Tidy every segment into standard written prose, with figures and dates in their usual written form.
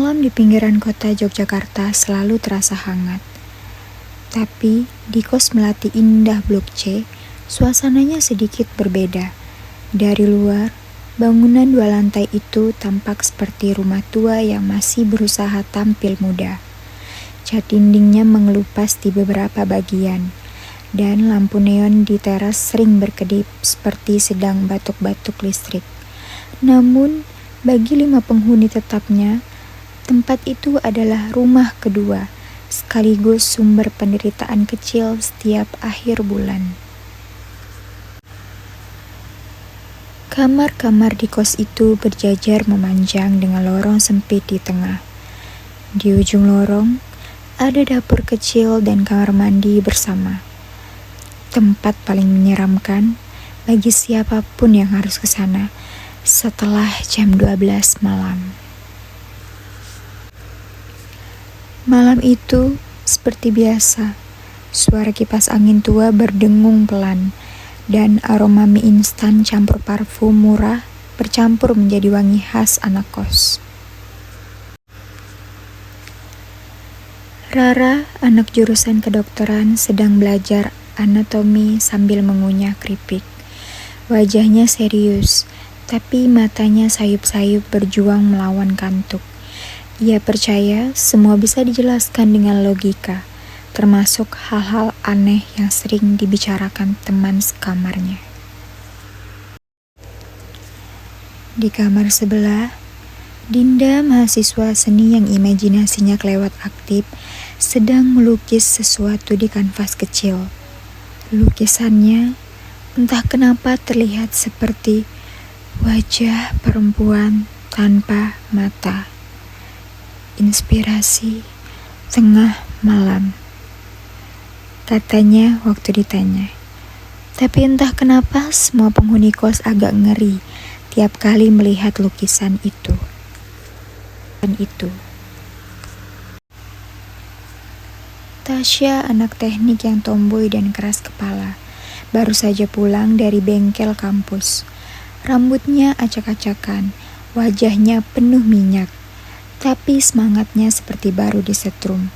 Malam di pinggiran kota Yogyakarta selalu terasa hangat. Tapi di kos Melati Indah Blok C, suasananya sedikit berbeda. Dari luar, bangunan 2 lantai itu tampak seperti rumah tua yang masih berusaha tampil muda. Cat dindingnya mengelupas di beberapa bagian, dan lampu neon di teras sering berkedip seperti sedang batuk-batuk listrik. Namun, bagi 5 penghuni tetapnya, tempat itu adalah rumah kedua, sekaligus sumber penderitaan kecil setiap akhir bulan. Kamar-kamar di kos itu berjajar memanjang dengan lorong sempit di tengah. Di ujung lorong, ada dapur kecil dan kamar mandi bersama. Tempat paling menyeramkan bagi siapapun yang harus ke sana setelah jam 12 malam. Malam itu, seperti biasa, suara kipas angin tua berdengung pelan, dan aroma mie instan campur parfum murah bercampur menjadi wangi khas anak kos. Rara, anak jurusan kedokteran, sedang belajar anatomi sambil mengunyah keripik. Wajahnya serius, tapi matanya sayup-sayup berjuang melawan kantuk. Ia percaya semua bisa dijelaskan dengan logika, termasuk hal-hal aneh yang sering dibicarakan teman sekamarnya. Di kamar sebelah, Dinda, mahasiswa seni yang imajinasinya kelewat aktif, sedang melukis sesuatu di kanvas kecil. Lukisannya entah kenapa terlihat seperti wajah perempuan tanpa mata. Inspirasi tengah malam, katanya waktu ditanya. Tapi entah kenapa semua penghuni kos agak ngeri tiap kali melihat lukisan itu. Tasya, anak teknik yang tomboy dan keras kepala, baru saja pulang dari bengkel kampus. Rambutnya acak-acakan, wajahnya penuh minyak, tapi semangatnya seperti baru disetrum.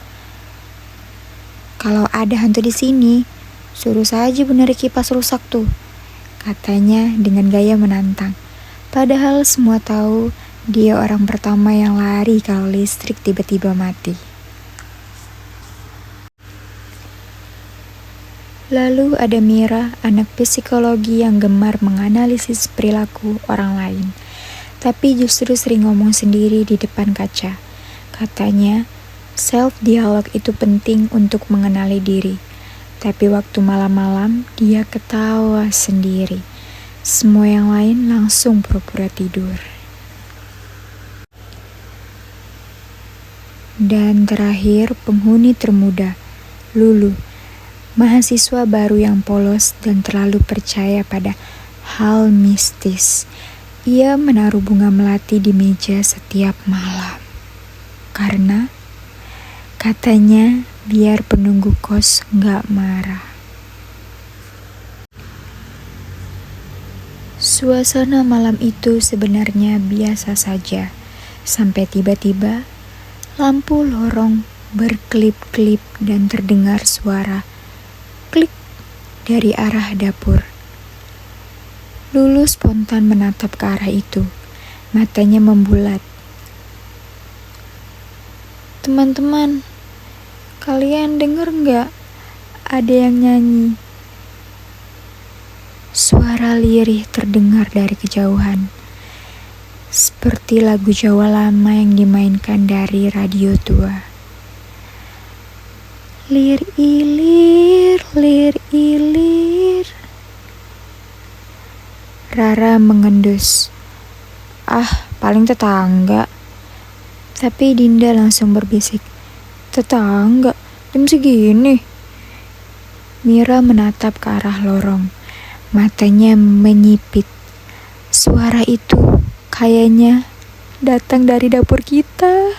Kalau ada hantu di sini, suruh saja benerin kipas rusak tuh, katanya dengan gaya menantang. Padahal semua tahu dia orang pertama yang lari kalau listrik tiba-tiba mati. Lalu ada Mira, anak psikologi yang gemar menganalisis perilaku orang lain, tapi justru sering ngomong sendiri di depan kaca. Katanya, self-dialog itu penting untuk mengenali diri. Tapi waktu malam-malam, dia ketawa sendiri. Semua yang lain langsung pura-pura tidur. Dan terakhir, penghuni termuda, Lulu, mahasiswa baru yang polos dan terlalu percaya pada hal mistis. Ia menaruh bunga melati di meja setiap malam. Karena katanya biar penunggu kos gak marah. Suasana malam itu sebenarnya biasa saja. Sampai tiba-tiba lampu lorong berkelip-kelip dan terdengar suara klik dari arah dapur. Lulu spontan menatap ke arah itu, matanya membulat. Teman-teman, kalian denger nggak? Ada yang nyanyi. Suara lirih terdengar dari kejauhan, seperti lagu Jawa lama yang dimainkan dari radio tua. Lir ilir, lir ilir. Rara mengendus. Paling tetangga. Tapi Dinda langsung berbisik. Tetangga? Jam segini? Mira menatap ke arah lorong. Matanya menyipit. Suara itu kayaknya datang dari dapur kita.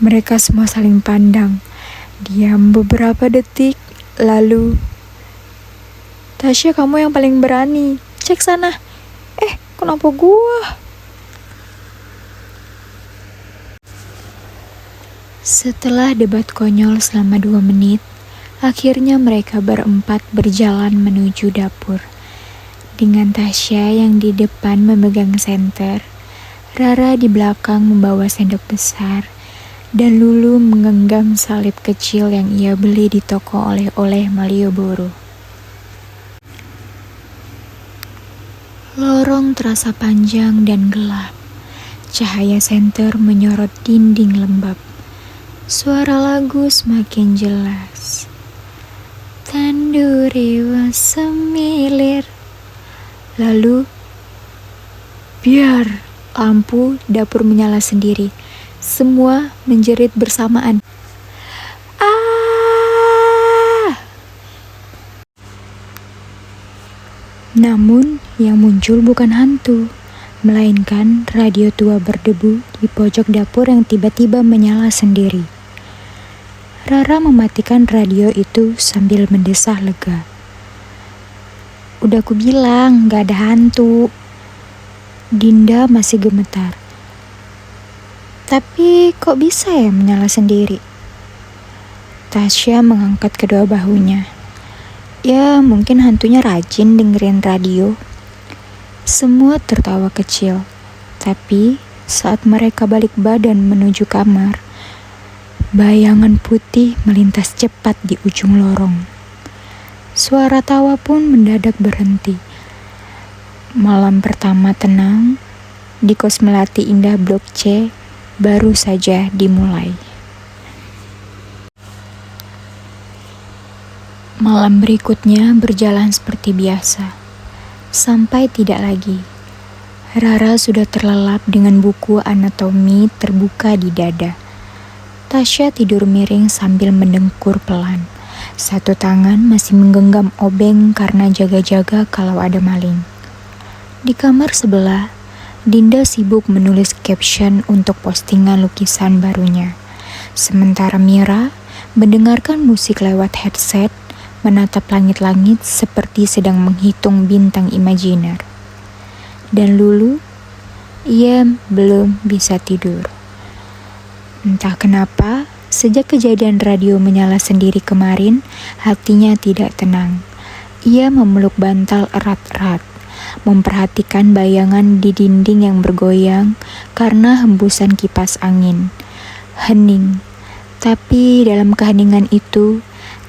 Mereka semua saling pandang. Diam beberapa detik, lalu Tasya, kamu yang paling berani. Cek sana. Kenapa gua? Setelah debat konyol selama 2 menit, akhirnya mereka berempat berjalan menuju dapur. Dengan Tasya yang di depan memegang senter, Rara di belakang membawa sendok besar, dan Lulu menggenggam salib kecil yang ia beli di toko oleh-oleh Malioboro. Lorong terasa panjang dan gelap. Cahaya senter menyorot dinding lembab. Suara lagu semakin jelas. Tanduri wasemilir. Lalu, biar lampu dapur menyala sendiri. Semua menjerit bersamaan. Ah! Namun, yang muncul bukan hantu, melainkan radio tua berdebu di pojok dapur yang tiba-tiba menyala sendiri. Rara mematikan radio itu sambil mendesah lega. Udah ku bilang gak ada hantu. Dinda masih gemetar. Tapi kok bisa ya menyala sendiri? Tasya mengangkat kedua bahunya. Ya mungkin hantunya rajin dengerin radio. Semua tertawa kecil. Tapi saat mereka balik badan menuju kamar, bayangan putih melintas cepat di ujung lorong. Suara tawa pun mendadak berhenti. Malam pertama tenang di kos Melati Indah Blok C baru saja dimulai. Malam berikutnya berjalan seperti biasa. Sampai tidak lagi. Rara sudah terlelap dengan buku anatomi terbuka di dada. Tasya tidur miring sambil mendengkur pelan. Satu tangan masih menggenggam obeng karena jaga-jaga kalau ada maling. Di kamar sebelah, Dinda sibuk menulis caption untuk postingan lukisan barunya. Sementara Mira mendengarkan musik lewat headset, menatap langit-langit seperti sedang menghitung bintang imajiner. Dan Lulu, ia belum bisa tidur. Entah kenapa, sejak kejadian radio menyala sendiri kemarin, hatinya tidak tenang. Ia memeluk bantal erat-erat, memperhatikan bayangan di dinding yang bergoyang karena hembusan kipas angin. Hening, tapi dalam keheningan itu,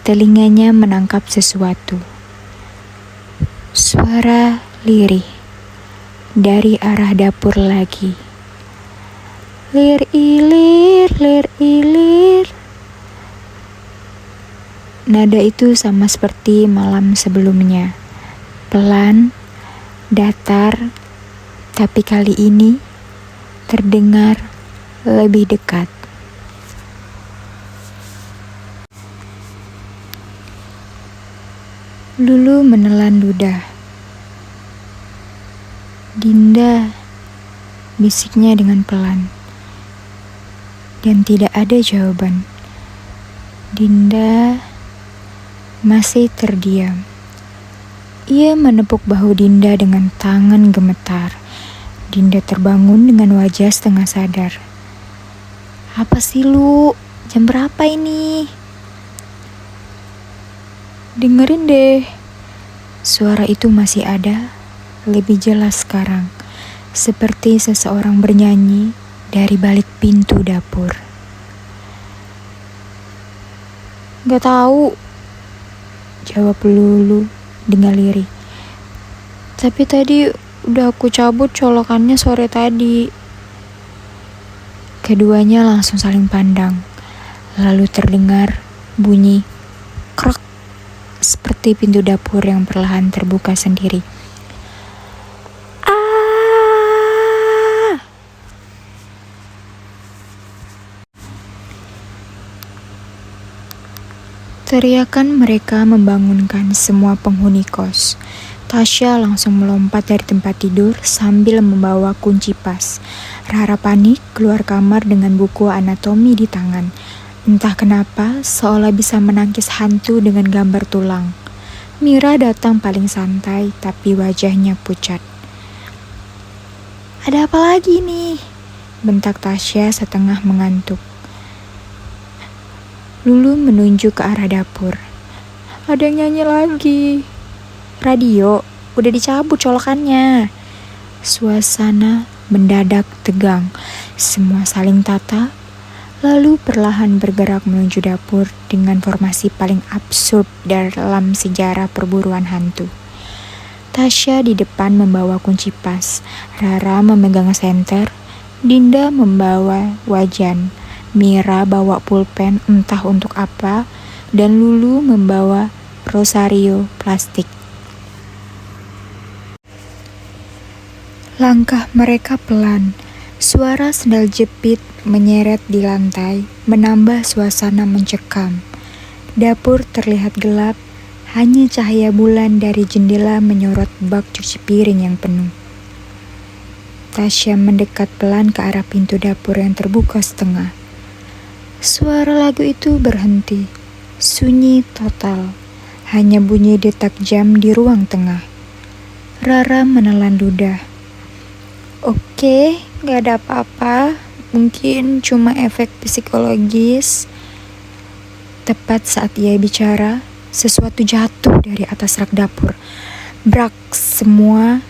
telinganya menangkap sesuatu. Suara lirih dari arah dapur lagi. Lir ilir, lir ilir. Nada itu sama seperti malam sebelumnya. Pelan, datar, tapi kali ini terdengar lebih dekat. Lulu menelan ludah. Dinda, bisiknya dengan pelan. Dan tidak ada jawaban. Dinda masih terdiam. Ia menepuk bahu Dinda dengan tangan gemetar. Dinda terbangun dengan wajah setengah sadar. Apa sih Lu? Jam berapa ini? Dengerin deh. Suara itu masih ada, lebih jelas sekarang. Seperti seseorang bernyanyi dari balik pintu dapur. Gak tahu, jawab Lulu dengan lirih. Tapi tadi udah aku cabut colokannya sore tadi. Keduanya langsung saling pandang. Lalu terdengar bunyi krek seperti pintu dapur yang perlahan terbuka sendiri. Teriakan mereka membangunkan semua penghuni kos. Tasya langsung melompat dari tempat tidur sambil membawa kunci pas. Rara panik keluar kamar dengan buku anatomi di tangan. Entah kenapa, seolah bisa menangkis hantu dengan gambar tulang. Mira datang paling santai, tapi wajahnya pucat. Ada apa lagi nih? Bentak Tasya setengah mengantuk. Lulu menunjuk ke arah dapur. Ada yang nyanyi lagi. Radio, udah dicabut colokannya. Suasana mendadak tegang. Semua saling tatap, lalu perlahan bergerak menuju dapur dengan formasi paling absurd dalam sejarah perburuan hantu. Tasya di depan membawa kunci pas, Rara memegang senter, Dinda membawa wajan, Mira bawa pulpen entah untuk apa, dan Lulu membawa rosario plastik. Langkah mereka pelan, suara sendal jepit menyeret di lantai, menambah suasana mencekam. Dapur terlihat gelap, hanya cahaya bulan dari jendela menyorot bak cuci piring yang penuh. Tasya mendekat pelan ke arah pintu dapur yang terbuka setengah. Suara lagu itu berhenti, sunyi total, hanya bunyi detak jam di ruang tengah. Rara menelan ludah. Oke, gak ada apa-apa, mungkin cuma efek psikologis. Tepat saat ia bicara, sesuatu jatuh dari atas rak dapur. Brak, semua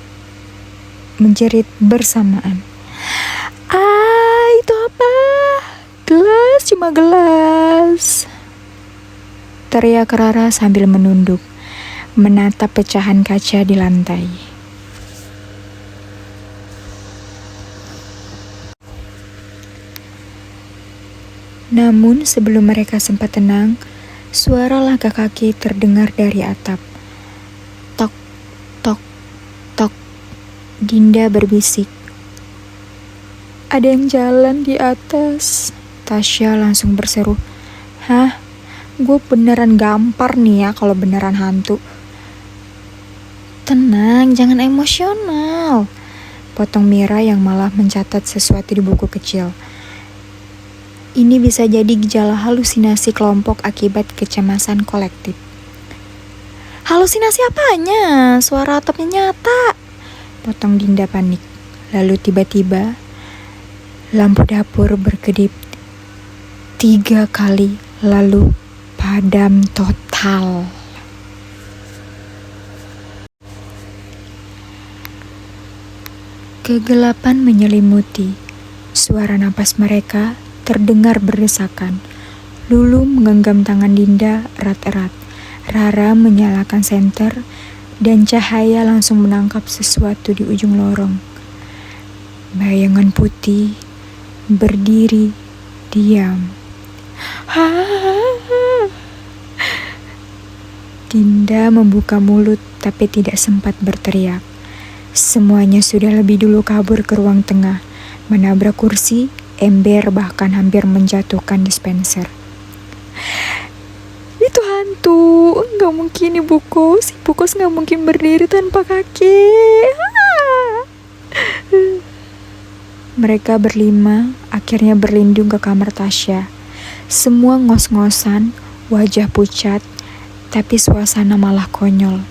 menjerit bersamaan. Itu apa? Gelas, cuma gelas. Teriak Rara sambil menunduk, menatap pecahan kaca di lantai. Namun sebelum mereka sempat tenang, suara langkah kaki terdengar dari atap. Tok, tok, tok. Dinda berbisik. Ada yang jalan di atas. Tasya langsung berseru. Hah? Gue beneran gampar nih ya kalau beneran hantu. Tenang, jangan emosional. Potong Mira yang malah mencatat sesuatu di buku kecil. Ini bisa jadi gejala halusinasi kelompok akibat kecemasan kolektif. Halusinasi apanya? Suara atapnya nyata. Potong Dinda panik. Lalu tiba-tiba lampu dapur berkedip 3 kali, lalu padam total. Kegelapan menyelimuti. Suara napas mereka terdengar berdesakan. Lulu menggenggam tangan Dinda erat-erat. Rara menyalakan senter dan cahaya langsung menangkap sesuatu di ujung lorong. Bayangan putih berdiri diam. Dinda membuka mulut tapi tidak sempat berteriak. Semuanya sudah lebih dulu kabur ke ruang tengah, menabrak kursi, ember, bahkan hampir menjatuhkan dispenser. Itu hantu, nggak mungkin Ibu Kos. Ibu Kos nggak mungkin berdiri tanpa kaki. Mereka berlima akhirnya berlindung ke kamar Tasya. Semua ngos-ngosan, wajah pucat, tapi suasana malah konyol.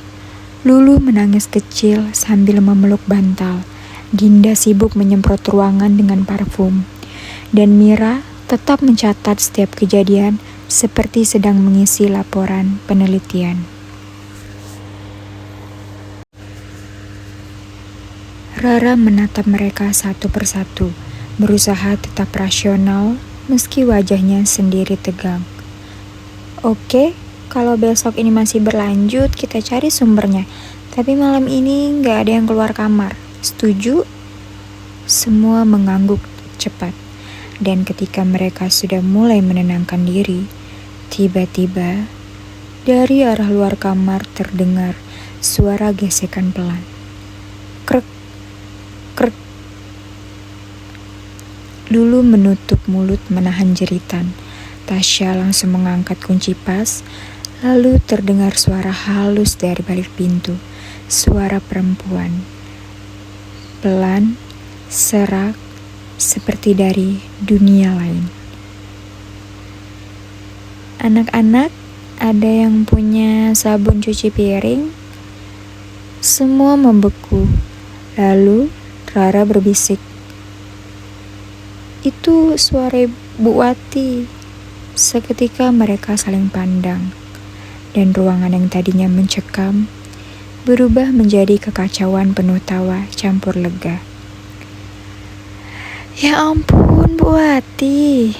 Lulu menangis kecil sambil memeluk bantal. Dinda sibuk menyemprot ruangan dengan parfum. Dan Mira tetap mencatat setiap kejadian seperti sedang mengisi laporan penelitian. Rara menatap mereka satu persatu, berusaha tetap rasional meski wajahnya sendiri tegang. Oke, kalau besok ini masih berlanjut, kita cari sumbernya. Tapi malam ini gak ada yang keluar kamar. Setuju? Semua mengangguk cepat. Dan ketika mereka sudah mulai menenangkan diri, tiba-tiba dari arah luar kamar terdengar suara gesekan pelan. Krek, krek. Lulu menutup mulut menahan jeritan. Tasya langsung mengangkat kunci pas, lalu terdengar suara halus dari balik pintu. Suara perempuan. Pelan, serak, seperti dari dunia lain. Anak-anak, ada yang punya sabun cuci piring? Semua membeku. Lalu Rara berbisik. Itu suara Bu Wati. Seketika mereka saling pandang, dan ruangan yang tadinya mencekam berubah menjadi kekacauan penuh tawa campur lega. "Ya ampun, Bu Wati,"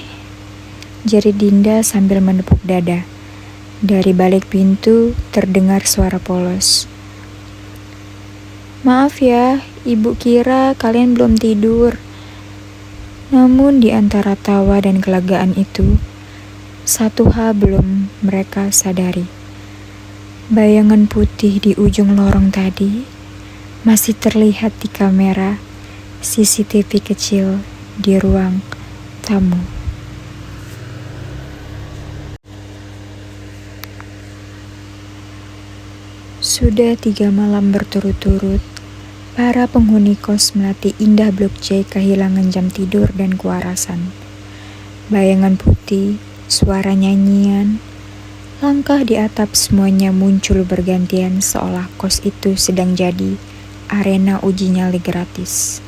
jeri Dinda sambil menepuk dada. Dari balik pintu terdengar suara polos. "Maaf ya, Ibu kira kalian belum tidur." Namun di antara tawa dan kelegaan itu, satu hal belum mereka sadari. Bayangan putih di ujung lorong tadi masih terlihat di kamera CCTV kecil di ruang tamu. Sudah 3 malam berturut-turut, para penghuni kos Melati Indah Blok C kehilangan jam tidur dan kewarasan. Bayangan putih, suara nyanyian, langkah di atap semuanya muncul bergantian seolah kos itu sedang jadi arena uji nyali gratis.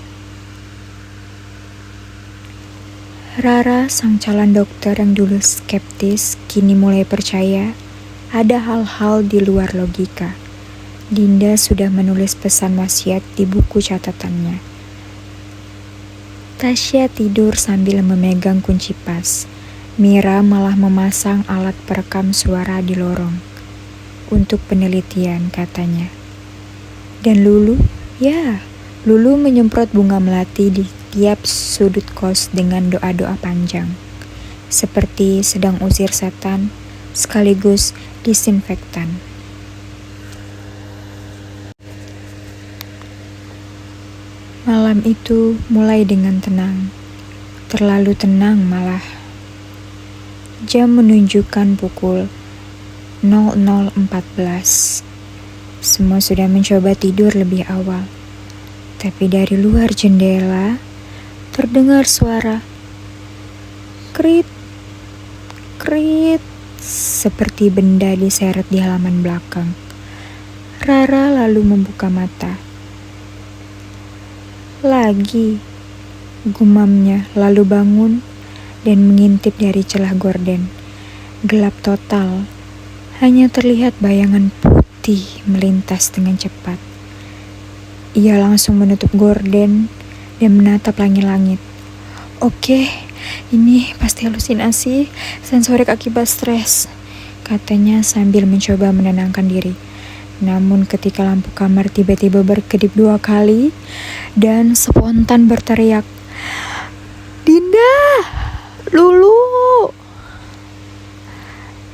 Rara, sang calon dokter yang dulu skeptis, kini mulai percaya ada hal-hal di luar logika. Dinda sudah menulis pesan wasiat di buku catatannya. Tasya tidur sambil memegang kunci pas. Mira malah memasang alat perekam suara di lorong. Untuk penelitian, katanya. Dan Lulu? Ya, Lulu menyemprot bunga melati di tiap sudut kos dengan doa-doa panjang. Seperti sedang usir setan, sekaligus disinfektan. Malam itu mulai dengan tenang. Terlalu tenang malah. Jam menunjukkan pukul 00.14. Semua sudah mencoba tidur lebih awal. Tapi dari luar jendela terdengar suara krit, krit, seperti benda diseret di halaman belakang. Rara lalu membuka mata. "Lagi," gumamnya, lalu bangun dan mengintip dari celah gorden. Gelap total, hanya terlihat bayangan putih melintas dengan cepat. Ia langsung menutup gorden dan menatap langit-langit. "Oke, ini pasti halusinasi sensorik akibat stres," katanya sambil mencoba menenangkan diri. Namun ketika lampu kamar tiba-tiba berkedip 2 kali dan spontan berteriak, "Dinda! Lulu!"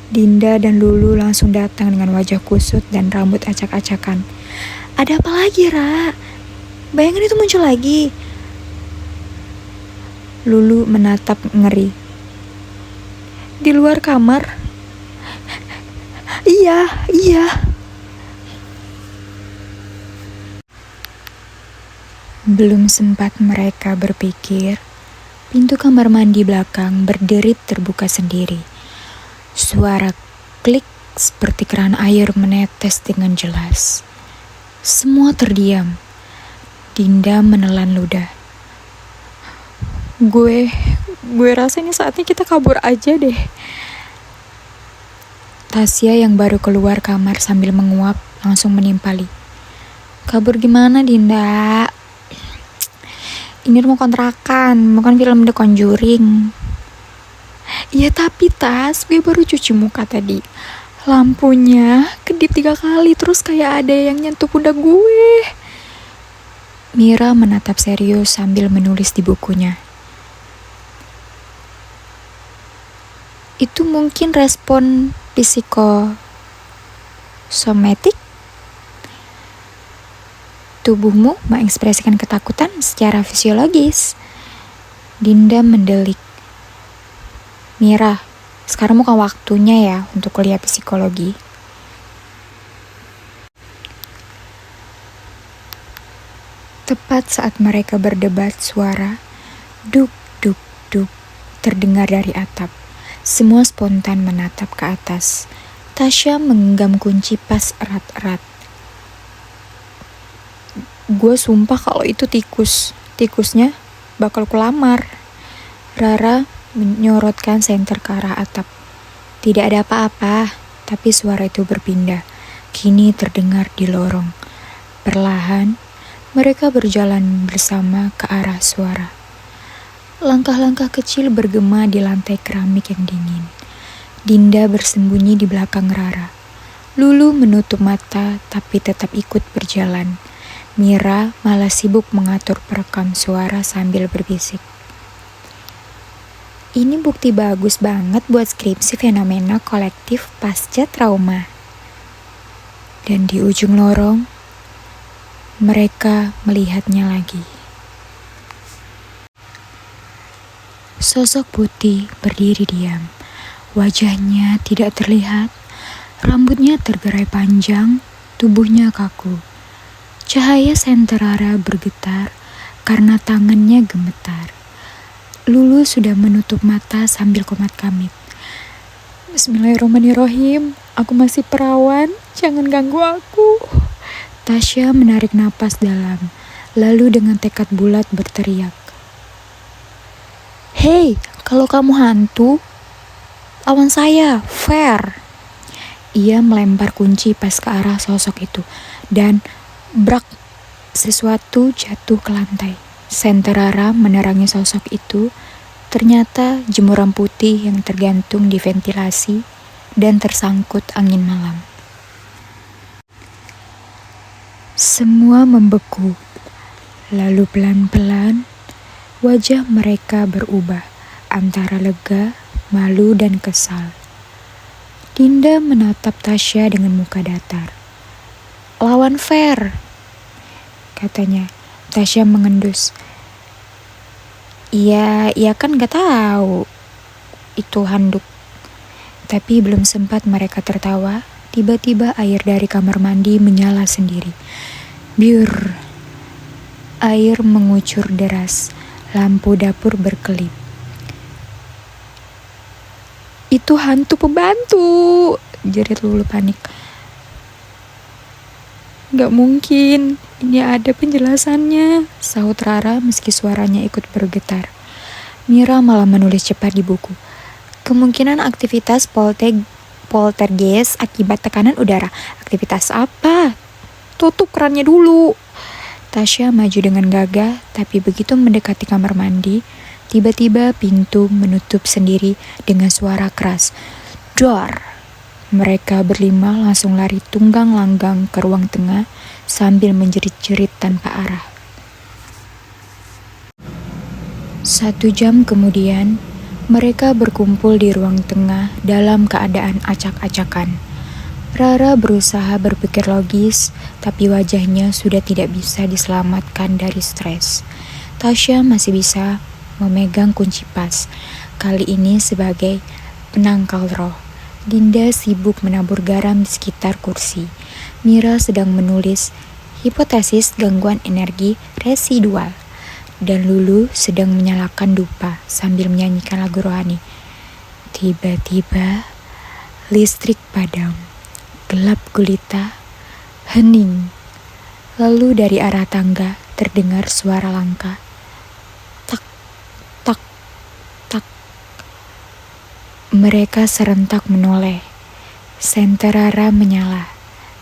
Dinda dan Lulu langsung datang dengan wajah kusut dan rambut acak-acakan. "Ada apa lagi, Ra? Bayangan itu muncul lagi." Lulu menatap ngeri. "Di luar kamar?" Iya. Belum sempat mereka berpikir, pintu kamar mandi belakang berderit terbuka sendiri. Suara klik seperti keran air menetes dengan jelas. Semua terdiam. Dinda menelan ludah. Gue rasa ini saatnya kita kabur aja deh." Tasya yang baru keluar kamar sambil menguap langsung menimpali. "Kabur gimana, Dinda? Ini rumah kontrakan, bukan film The Conjuring." "Iya tapi Tas, gue baru cuci muka tadi. Lampunya kedip 3 kali, terus kayak ada yang nyentuh pundak gue." Mira menatap serius sambil menulis di bukunya. "Itu mungkin respon psikosomatik. Tubuhmu mengekspresikan ketakutan secara fisiologis." Dinda mendelik. "Mira, sekarang bukan waktunya ya untuk kuliah psikologi." Tepat saat mereka berdebat, suara duk duk duk terdengar dari atap. Semua spontan menatap ke atas. Tasya menggenggam kunci pas erat-erat. "Gue sumpah kalau itu tikusnya bakal kulamar." Rara menyorotkan senter ke arah atap. Tidak ada apa-apa, tapi suara itu berpindah. Kini terdengar di lorong. Perlahan, mereka berjalan bersama ke arah suara. Langkah-langkah kecil bergema di lantai keramik yang dingin. Dinda bersembunyi di belakang Rara. Lulu menutup mata tapi tetap ikut berjalan. Mira malah sibuk mengatur perekam suara sambil berbisik. Ini bukti bagus banget buat skripsi fenomena kolektif pasca trauma. Dan di ujung lorong, mereka melihatnya lagi. Sosok putih berdiri diam. Wajahnya tidak terlihat, rambutnya tergerai panjang, tubuhnya kaku. Cahaya senter Rara bergetar karena tangannya gemetar. Lulu sudah menutup mata sambil komat kamit. Bismillahirrahmanirrahim, aku masih perawan, jangan ganggu aku. Tasya menarik napas dalam, lalu dengan tekad bulat berteriak. Hei, kalau kamu hantu, lawan saya, fair. Ia melempar kunci pas ke arah sosok itu, dan brak, sesuatu jatuh ke lantai. Senter Rara menerangi sosok itu, ternyata jemuran putih yang tergantung di ventilasi dan tersangkut angin malam. Semua membeku, lalu pelan-pelan wajah mereka berubah antara lega, malu, dan kesal. Dinda menatap Tasya dengan muka datar. Lawan fair, katanya. Tasya mengendus. Iya kan gak tahu itu handuk. Tapi belum sempat mereka tertawa, tiba-tiba air dari kamar mandi menyala sendiri. Biur. Air mengucur deras, lampu dapur berkelip. Itu hantu pembantu, jerit Lulu panik. Gak mungkin, ini ada penjelasannya, sahut Rara meski suaranya ikut bergetar. Mira malah menulis cepat di buku. Kemungkinan aktivitas poltergeist akibat tekanan udara. Aktivitas apa? Tutup kerannya dulu. Tasya maju dengan gagah, tapi begitu mendekati kamar mandi, tiba-tiba pintu menutup sendiri dengan suara keras. Dor! Mereka berlima langsung lari tunggang langgang ke ruang tengah sambil menjerit-jerit tanpa arah. 1 jam kemudian, mereka berkumpul di ruang tengah dalam keadaan acak-acakan. Rara berusaha berpikir logis, tapi wajahnya sudah tidak bisa diselamatkan dari stres. Tasya masih bisa memegang kunci pas, kali ini sebagai penangkal roh. Dinda sibuk menabur garam di sekitar kursi. Mira sedang menulis hipotesis gangguan energi residual. Dan Lulu sedang menyalakan dupa sambil menyanyikan lagu rohani. Tiba-tiba listrik padam. Gelap gulita, hening. Lalu dari arah tangga terdengar suara langkah. Tak, tak, tak. Mereka serentak menoleh. Senter Rara menyala,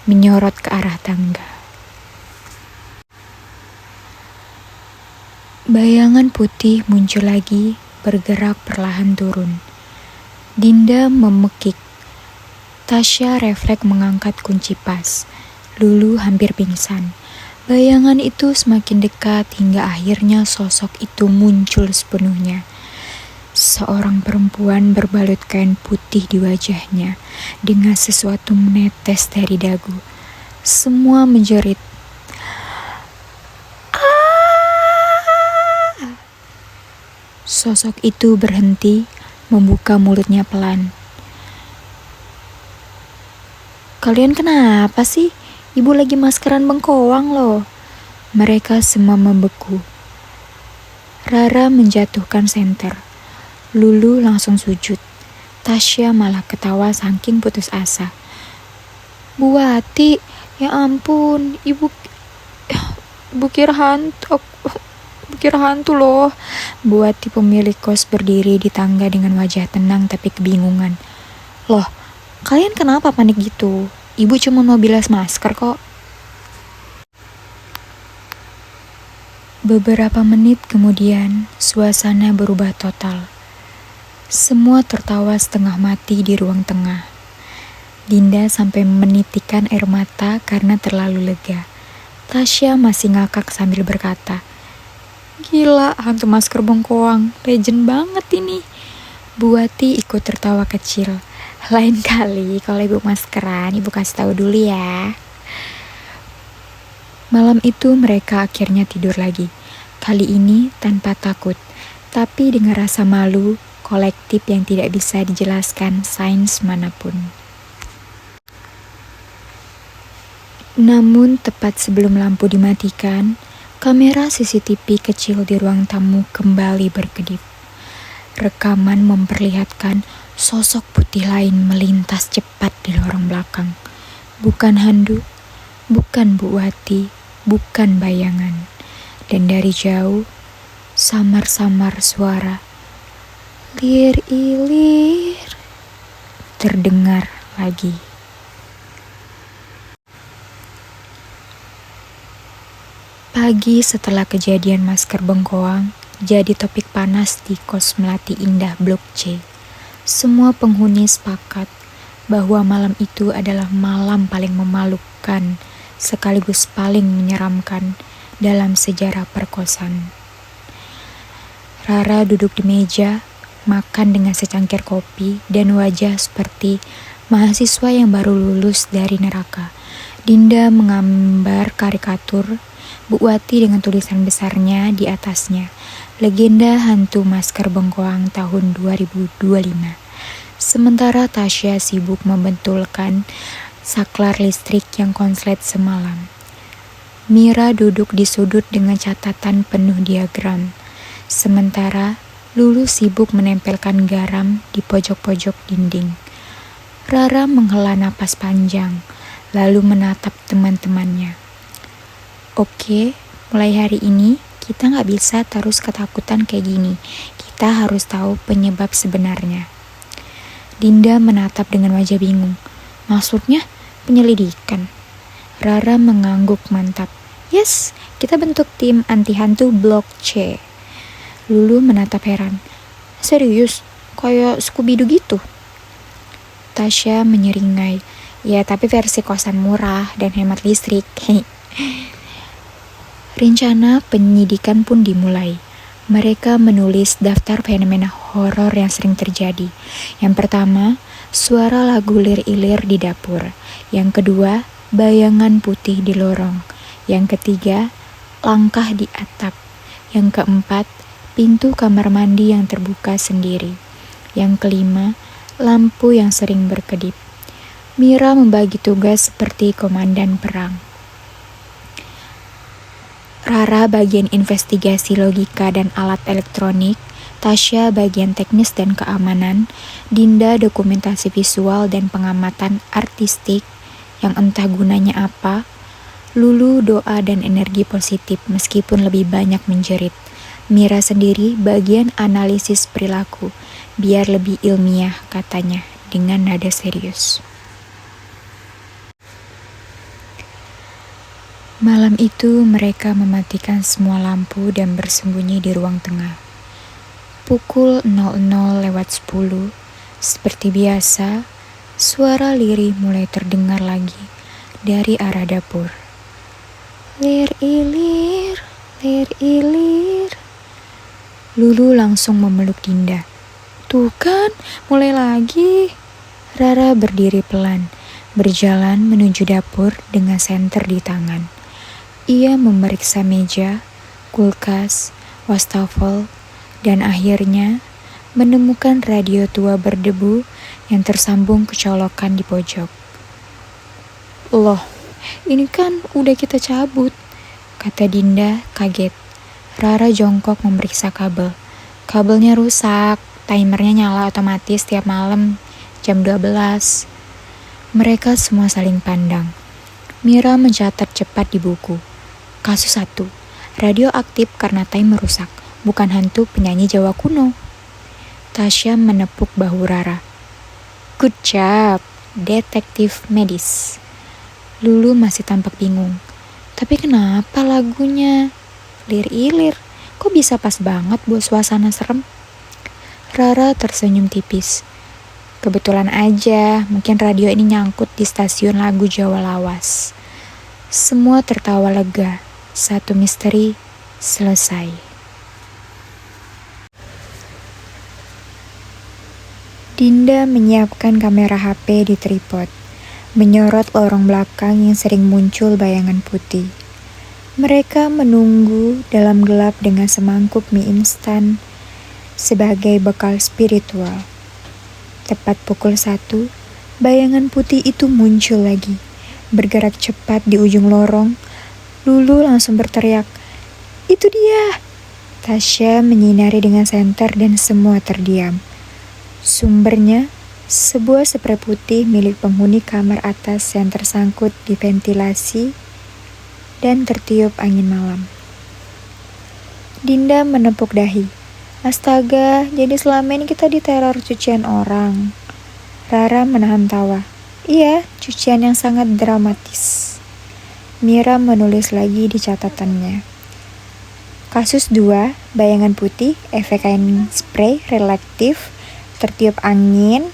menyorot ke arah tangga. Bayangan putih muncul lagi, bergerak perlahan turun. Dinda memekik. Tasya refleks mengangkat kunci pas. Lulu hampir pingsan. Bayangan itu semakin dekat hingga akhirnya sosok itu muncul sepenuhnya. Seorang perempuan berbalut kain putih di wajahnya, dengan sesuatu menetes dari dagu. Semua menjerit. Sosok itu berhenti, membuka mulutnya pelan. Kalian kenapa sih? Ibu lagi maskeran bengkoang loh. Mereka semua membeku. Rara menjatuhkan senter. Lulu langsung sujud. Tasya malah ketawa saking putus asa. Bu Wati, ya ampun, ibu kira hantu loh. Bu Wati pemilik kos berdiri di tangga dengan wajah tenang tapi kebingungan. Loh, kalian kenapa panik gitu? Ibu cuma mau bilas masker kok. Beberapa menit kemudian, suasana berubah total. Semua tertawa setengah mati di ruang tengah. Dinda sampai menitikan air mata karena terlalu lega. Tasya masih ngakak sambil berkata, "Gila, hantu masker bengkoang, legend banget ini." Bu Wati ikut tertawa kecil. "Lain kali kalau ibu maskeran, ibu kasih tahu dulu ya." Malam itu mereka akhirnya tidur lagi. Kali ini tanpa takut, tapi dengan rasa malu kolektif yang tidak bisa dijelaskan sains manapun. Namun tepat sebelum lampu dimatikan, kamera CCTV kecil di ruang tamu kembali berkedip. Rekaman memperlihatkan sosok putih lain melintas cepat di lorong belakang. Bukan handuk, bukan Bu Wati, bukan bayangan. Dan dari jauh, samar-samar suara "lir ilir" terdengar lagi. Pagi setelah kejadian masker bengkoang jadi topik panas di kos Melati Indah Blok C. Semua penghuni sepakat bahwa malam itu adalah malam paling memalukan sekaligus paling menyeramkan dalam sejarah perkosan. Rara duduk di meja, makan dengan secangkir kopi dan wajah seperti mahasiswa yang baru lulus dari neraka. Dinda menggambar karikatur Bu Wati dengan tulisan besarnya di atasnya, "Legenda Hantu Masker Bengkoang tahun 2025. Sementara Tasya sibuk membentulkan saklar listrik yang konslet semalam. Mira duduk di sudut dengan catatan penuh diagram. Sementara Lulu sibuk menempelkan garam di pojok-pojok dinding. Rara menghela napas panjang, lalu menatap teman-temannya. "Oke, mulai hari ini kita gak bisa terus ketakutan kayak gini. Kita harus tahu penyebab sebenarnya." Dinda menatap dengan wajah bingung. "Maksudnya penyelidikan?" Rara mengangguk mantap. "Yes, kita bentuk tim anti hantu Blok C." Lulu menatap heran. "Serius? Kayak Scooby-Doo gitu?" Tasya menyeringai. "Ya, tapi versi kosan murah dan hemat listrik." Rencana penyidikan pun dimulai. Mereka menulis daftar fenomena horor yang sering terjadi. Yang pertama, suara lagu lir-ilir di dapur. Yang kedua, bayangan putih di lorong. Yang ketiga, langkah di atap. Yang keempat, pintu kamar mandi yang terbuka sendiri. Yang kelima, lampu yang sering berkedip. Mira membagi tugas seperti komandan perang. Rara bagian investigasi logika dan alat elektronik, Tasya bagian teknis dan keamanan, Dinda dokumentasi visual dan pengamatan artistik yang entah gunanya apa, Lulu doa dan energi positif meskipun lebih banyak menjerit. Mira sendiri bagian analisis perilaku, biar lebih ilmiah katanya dengan nada serius. Malam itu mereka mematikan semua lampu dan bersembunyi di ruang tengah. Pukul 00:10, seperti biasa, suara lirih mulai terdengar lagi dari arah dapur. "Lir ilir, lir ilir." Lulu langsung memeluk Dinda. "Tuh kan, mulai lagi." Rara berdiri pelan, berjalan menuju dapur dengan senter di tangan. Ia memeriksa meja, kulkas, wastafel, dan akhirnya menemukan radio tua berdebu yang tersambung ke colokan di pojok. "Loh, ini kan udah kita cabut," kata Dinda kaget. Rara jongkok memeriksa kabel. "Kabelnya rusak, timernya nyala otomatis tiap malam jam 12. Mereka semua saling pandang. Mira mencatat cepat di buku. Kasus 1, radio aktif karena timer rusak, bukan hantu penyanyi Jawa kuno. Tasya menepuk bahu Rara. Good job, detektif medis. Lulu masih tampak bingung. Tapi kenapa lagunya lir-ilir? Kok bisa pas banget buat suasana serem? Rara tersenyum tipis. Kebetulan aja, mungkin radio ini nyangkut di stasiun lagu Jawa lawas. Semua tertawa lega. Satu misteri selesai. Dinda menyiapkan kamera HP di tripod, menyorot lorong belakang yang sering muncul bayangan putih. Mereka menunggu dalam gelap dengan semangkuk mie instan sebagai bekal spiritual. Tepat pukul 1, bayangan putih itu muncul lagi, bergerak cepat di ujung lorong. Lulu langsung berteriak, "Itu dia!" Tasya menyinari dengan senter dan semua terdiam. Sumbernya, sebuah spray putih milik penghuni kamar atas yang tersangkut di ventilasi dan tertiup angin malam. Dinda menepuk dahi. Astaga, jadi selama ini kita diteror cucian orang. Rara menahan tawa. Iya, cucian yang sangat dramatis. Mira menulis lagi di catatannya. Kasus 2, bayangan putih, efek kain spray, relaktif, tertiup angin,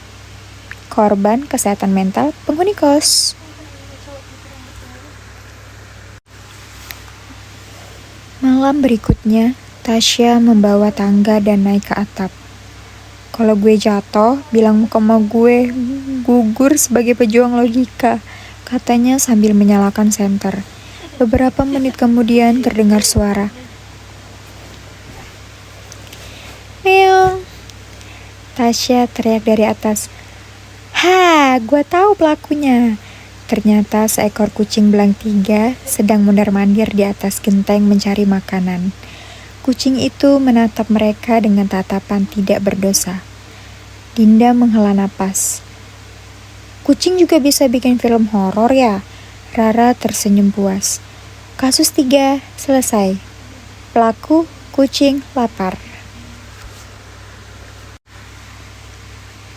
korban kesehatan mental, penghuni kos. Malam berikutnya, Tasya membawa tangga dan naik ke atap. Kalau gue jatuh, bilang sama gue gugur sebagai pejuang logika, katanya sambil menyalakan senter. Beberapa menit kemudian terdengar suara. Meong. Tasya teriak dari atas. "Ha, gue tahu pelakunya." Ternyata seekor kucing belang 3 sedang mondar-mandir di atas genteng mencari makanan. Kucing itu menatap mereka dengan tatapan tidak berdosa. Dinda menghela napas. Kucing juga bisa bikin film horor ya? Rara tersenyum puas. Kasus 3 selesai. Pelaku kucing lapar.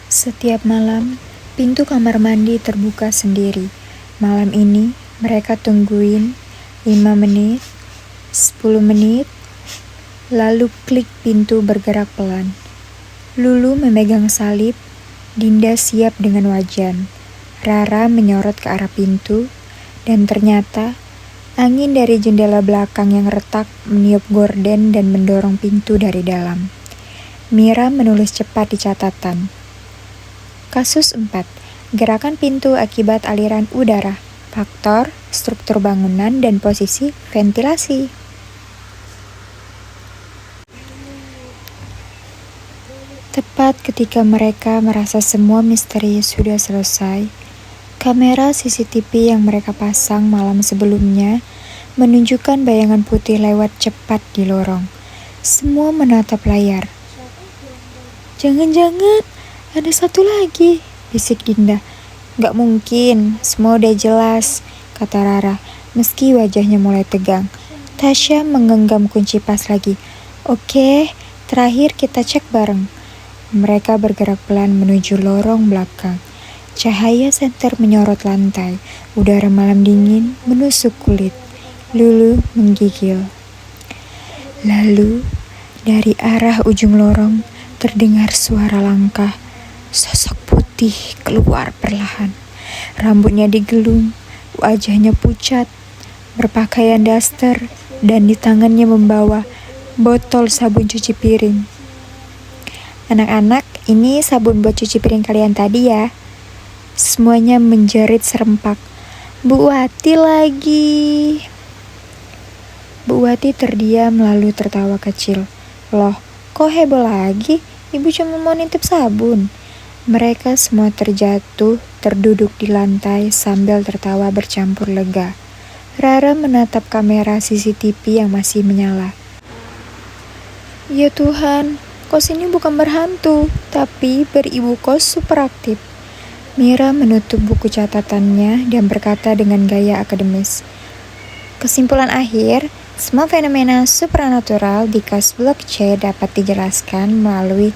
Setiap malam, pintu kamar mandi terbuka sendiri. Malam ini, mereka tungguin 5 menit, 10 menit, lalu klik pintu bergerak pelan. Lulu memegang salib, Dinda siap dengan wajan. Rara menyorot ke arah pintu, dan ternyata angin dari jendela belakang yang retak meniup gorden dan mendorong pintu dari dalam. Mira menulis cepat di catatan. Kasus 4. Gerakan pintu akibat aliran udara. Faktor, struktur bangunan, dan posisi ventilasi. Tepat ketika mereka merasa semua misteri sudah selesai, kamera CCTV yang mereka pasang malam sebelumnya menunjukkan bayangan putih lewat cepat di lorong. Semua menatap layar. Jangan-jangan ada satu lagi, bisik Dinda. Gak mungkin, semua udah jelas, kata Rara, meski wajahnya mulai tegang. Tasya menggenggam kunci pas lagi. Oke, terakhir kita cek bareng. Mereka bergerak pelan menuju lorong belakang. Cahaya senter menyorot lantai. Udara malam dingin menusuk kulit. Lulu menggigil. Lalu, dari arah ujung lorong, terdengar suara langkah. Sosok putih keluar perlahan. Rambutnya digelung, wajahnya pucat, berpakaian daster, dan di tangannya membawa botol sabun cuci piring. Anak-anak, ini sabun buat cuci piring kalian tadi ya. Semuanya menjerit serempak. Bu Wati lagi. Bu Wati terdiam lalu tertawa kecil. Loh, kok heboh lagi? Ibu cuma mau nitip sabun. Mereka semua terjatuh, terduduk di lantai sambil tertawa bercampur lega. Rara menatap kamera CCTV yang masih menyala. Ya Tuhan, kos ini bukan berhantu, tapi beribu kos super aktif. Mira menutup buku catatannya dan berkata dengan gaya akademis. Kesimpulan akhir, semua fenomena supranatural di kas blok C dapat dijelaskan melalui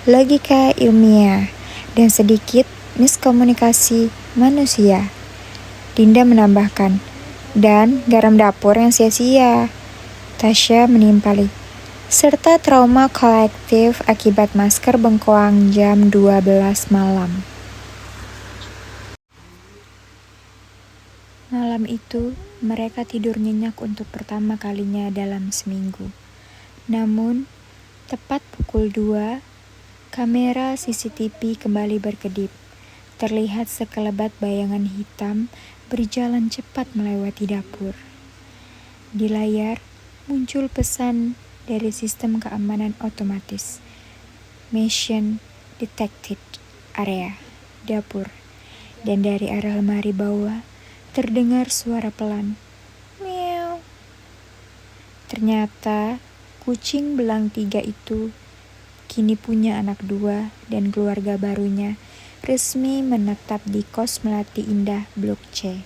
logika ilmiah dan sedikit miskomunikasi manusia. Dinda menambahkan, dan garam dapur yang sia-sia. Tasya menimpali, serta trauma kolektif akibat masker bengkoang jam 12 malam. Malam itu, mereka tidur nyenyak untuk pertama kalinya dalam seminggu. Namun, tepat pukul 2, kamera CCTV kembali berkedip. Terlihat sekelebat bayangan hitam berjalan cepat melewati dapur. Di layar, muncul pesan dari sistem keamanan otomatis. Mission detected, area dapur. Dan dari arah lemari bawah, terdengar suara pelan. Meow. Ternyata, kucing belang 3 itu kini punya anak 2 dan keluarga barunya resmi menetap di kos Melati Indah Blok C.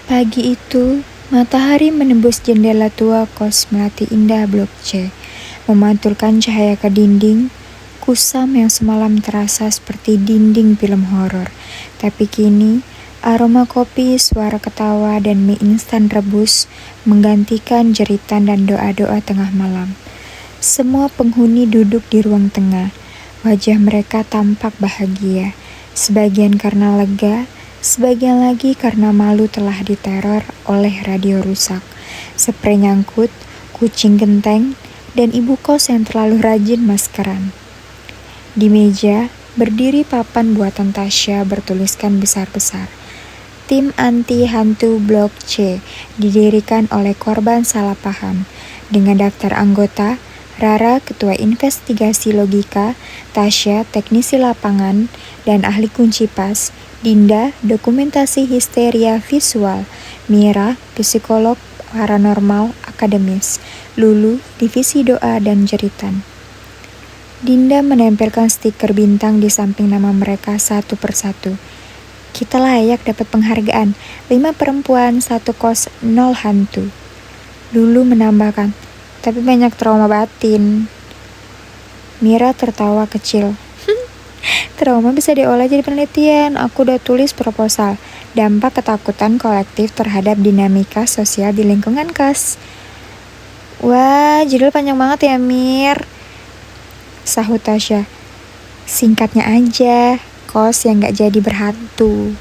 Pagi itu, matahari menembus jendela tua kos Melati Indah Blok C, memantulkan cahaya ke dinding, kusam yang semalam terasa seperti dinding film horor. Tapi kini, aroma kopi, suara ketawa, dan mie instan rebus menggantikan jeritan dan doa-doa tengah malam. Semua penghuni duduk di ruang tengah. Wajah mereka tampak bahagia, sebagian karena lega, sebagian lagi karena malu telah diteror oleh radio rusak, spray nyangkut, kucing genteng, dan ibu kos yang terlalu rajin maskeran. Di meja, berdiri papan buatan Tasya bertuliskan besar-besar. Tim Anti Hantu Blok C didirikan oleh korban salah paham. Dengan daftar anggota, Rara Ketua Investigasi Logika, Tasya Teknisi Lapangan dan Ahli Kunci Pas, Dinda Dokumentasi Histeria Visual, Mira Psikolog Paranormal Akademis, Lulu Divisi Doa dan Jeritan. Dinda menempelkan stiker bintang di samping nama mereka satu persatu. Kita layak dapat penghargaan, 5 perempuan, 1 kos, 0 hantu. Lulu menambahkan, tapi banyak trauma batin. Mira tertawa kecil. Trauma bisa diolah jadi penelitian. Aku udah tulis proposal. Dampak ketakutan kolektif terhadap dinamika sosial di lingkungan kos. Wah, judul panjang banget ya, Mir. Sahut Tasya. Singkatnya aja, kos yang gak jadi berhantu.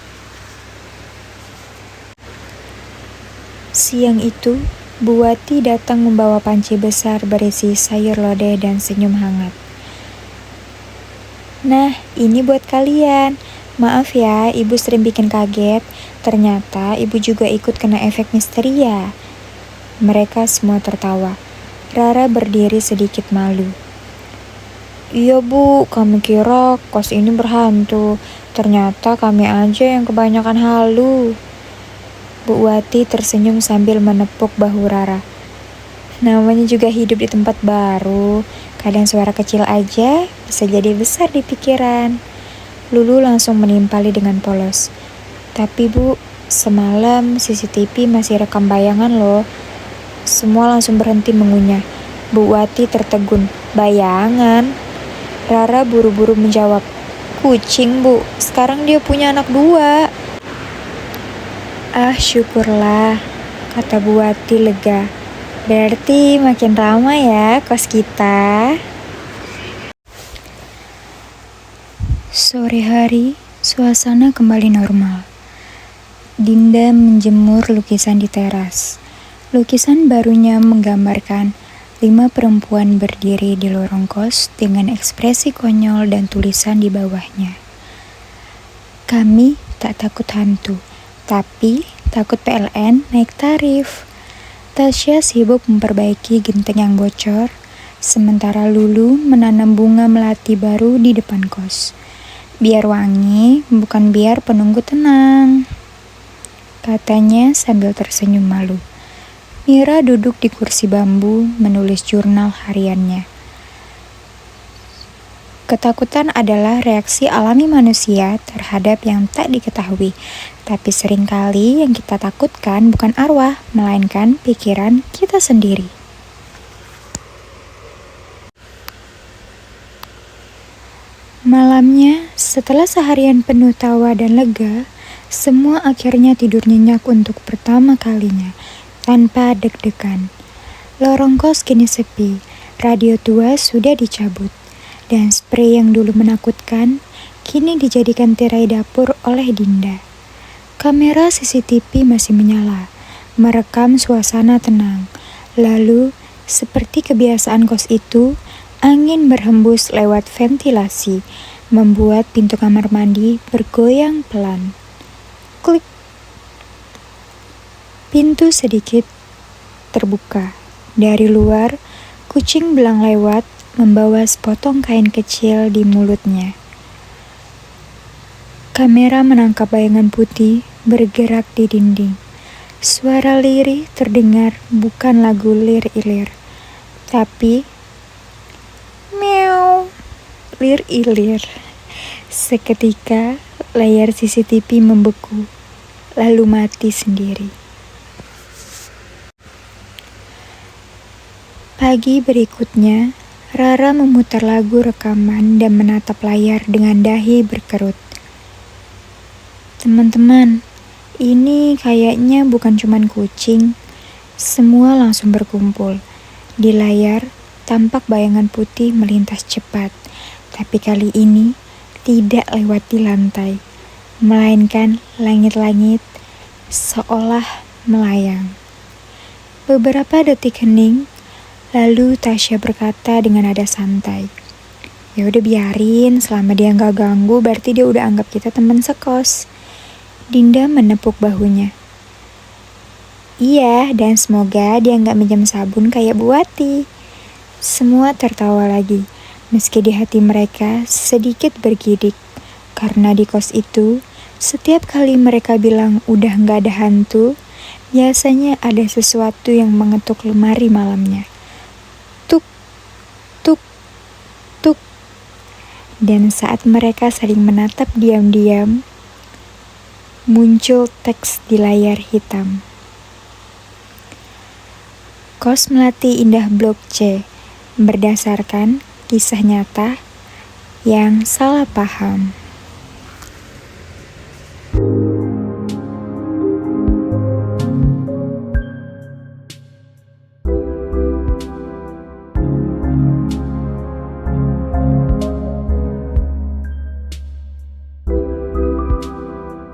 Siang itu, Bu Wati datang membawa panci besar berisi sayur lodeh dan senyum hangat. Nah, ini buat kalian. Maaf ya, ibu sering bikin kaget. Ternyata ibu juga ikut kena efek misteri ya. Mereka semua tertawa. Rara berdiri sedikit malu. Iya bu, kami kira kos ini berhantu. Ternyata kami aja yang kebanyakan halu. Bu Wati tersenyum sambil menepuk bahu Rara. Namanya juga hidup di tempat baru. Kadang suara kecil aja bisa jadi besar di pikiran. Lulu langsung menimpali dengan polos. Tapi bu, semalam CCTV masih rekam bayangan loh. Semua langsung berhenti mengunyah. Bu Wati tertegun. Bayangan? Rara buru-buru menjawab, kucing bu, sekarang dia punya anak 2. Ah syukurlah, kata Bu Wati lega. Berarti makin ramai ya kos kita. Sore hari, suasana kembali normal. Dinda menjemur lukisan di teras. Lukisan barunya menggambarkan 5 perempuan berdiri di lorong kos dengan ekspresi konyol dan tulisan di bawahnya. Kami tak takut hantu, tapi takut PLN naik tarif. Tasya sibuk memperbaiki genteng yang bocor, sementara Lulu menanam bunga melati baru di depan kos. Biar wangi, bukan biar penunggu tenang, katanya sambil tersenyum malu. Mira duduk di kursi bambu menulis jurnal hariannya. Ketakutan adalah reaksi alami manusia terhadap yang tak diketahui. Tapi seringkali yang kita takutkan bukan arwah, melainkan pikiran kita sendiri. Malamnya, setelah seharian penuh tawa dan lega, semua akhirnya tidur nyenyak untuk pertama kalinya, tanpa deg-degan. Lorong kos kini sepi, radio tua sudah dicabut, dan sprei yang dulu menakutkan kini dijadikan tirai dapur oleh Dinda. Kamera CCTV masih menyala, merekam suasana tenang. Lalu, seperti kebiasaan kos itu, angin berhembus lewat ventilasi, membuat pintu kamar mandi bergoyang pelan. Klik. Pintu sedikit terbuka. Dari luar, kucing belang lewat, membawa sepotong kain kecil di mulutnya. Kamera menangkap bayangan putih bergerak di dinding. Suara lirih terdengar, bukan lagu lir-ilir, tapi meow, lir-ilir. Seketika layar CCTV membeku, lalu mati sendiri. Pagi berikutnya, Rara memutar lagu rekaman dan menatap layar dengan dahi berkerut. Teman-teman, ini kayaknya bukan cuman kucing. Semua langsung berkumpul. Di layar, tampak bayangan putih melintas cepat. Tapi kali ini, tidak lewat di lantai. Melainkan langit-langit seolah melayang. Beberapa detik hening, lalu Tasya berkata dengan nada santai. Ya udah biarin, selama dia nggak ganggu berarti dia udah anggap kita teman sekos. Dinda menepuk bahunya. Iya, dan semoga dia nggak minjem sabun kayak Bu Wati. Semua tertawa lagi, meski di hati mereka sedikit bergidik. Karena di kos itu, setiap kali mereka bilang udah nggak ada hantu, biasanya ada sesuatu yang mengetuk lemari malamnya. Tuk, tuk, tuk. Dan saat mereka saling menatap diam-diam, muncul teks di layar hitam. Kos Melati Indah Blok C, berdasarkan kisah nyata yang salah paham.